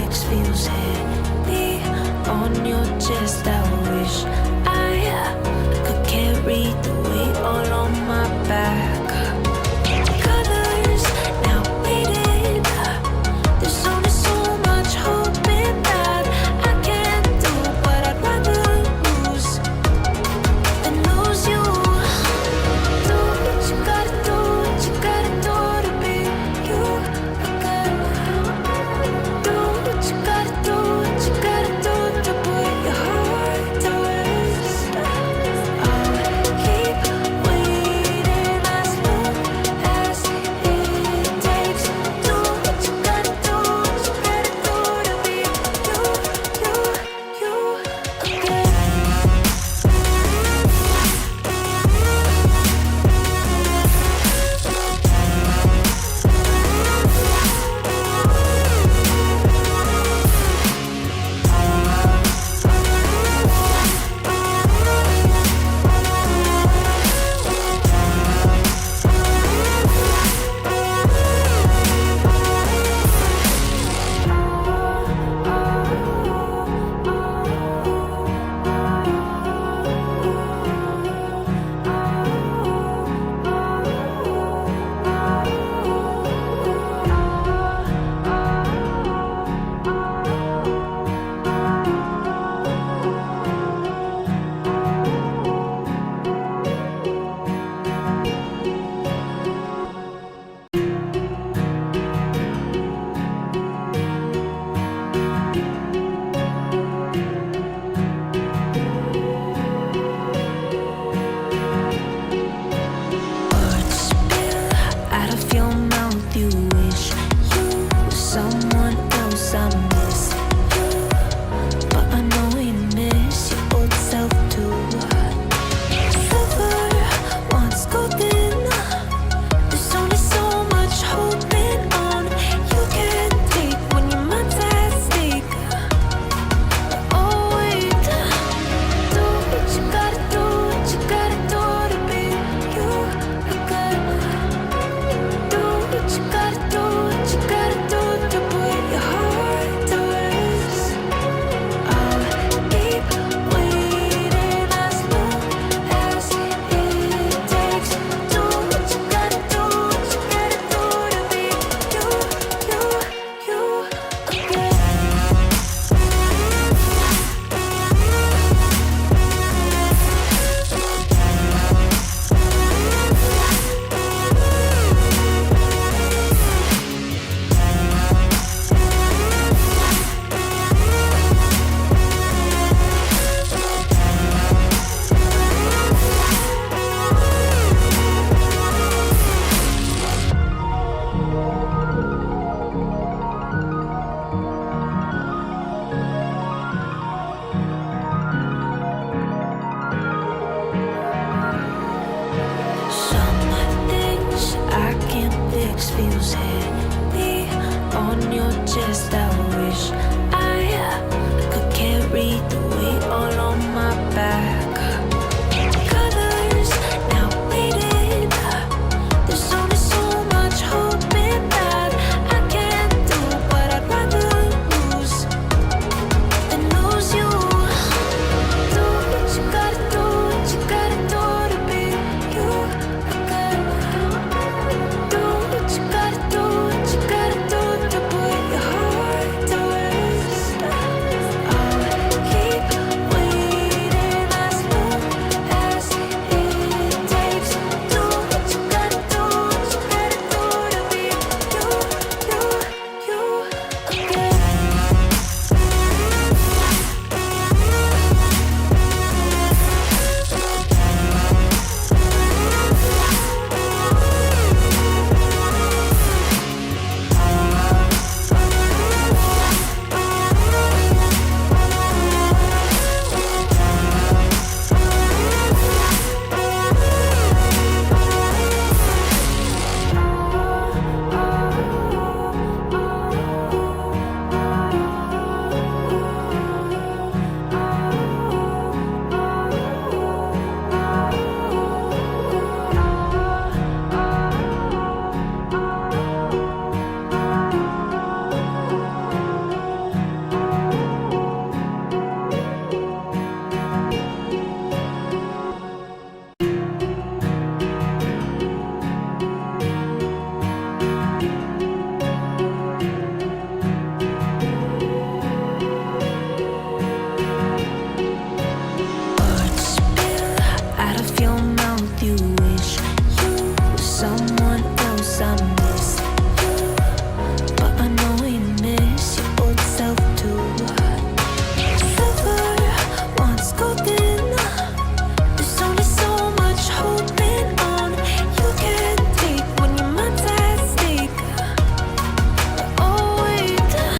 fix feels heavy on your chest. I wish I could carry the weight all on my back. Colors now faded. There's only so much hoping that I can do, but I'd rather lose than lose you. Do what you gotta do, what you gotta do to be you again. Do what you gotta do, what you gotta do to put your heart to rest. I'll keep waiting as long as it takes. Do what you gotta do, what you gotta do to be you again. Words spill out of your mouth. You wish you were someone else. I miss you, but I know you miss your old self too. Silver once golden. There's only so much holding on you can take when your mind's at stake. Oh wait, do what you gotta do, what you gotta do to be you again. Do what you gotta do, what you gotta do to put your heart to rest. I'll keep waiting as long as it takes. Do what you gotta do, what you gotta do to be you again. Some things I can't fix feels heavy on your chest. I wish I could carry the weight all on my back. Colors now faded. There's only so much hoping that I can do, but I'd rather lose than lose you. Do what you gotta do, what you gotta do to be you again. Do what you gotta do, what you gotta do to put your heart you.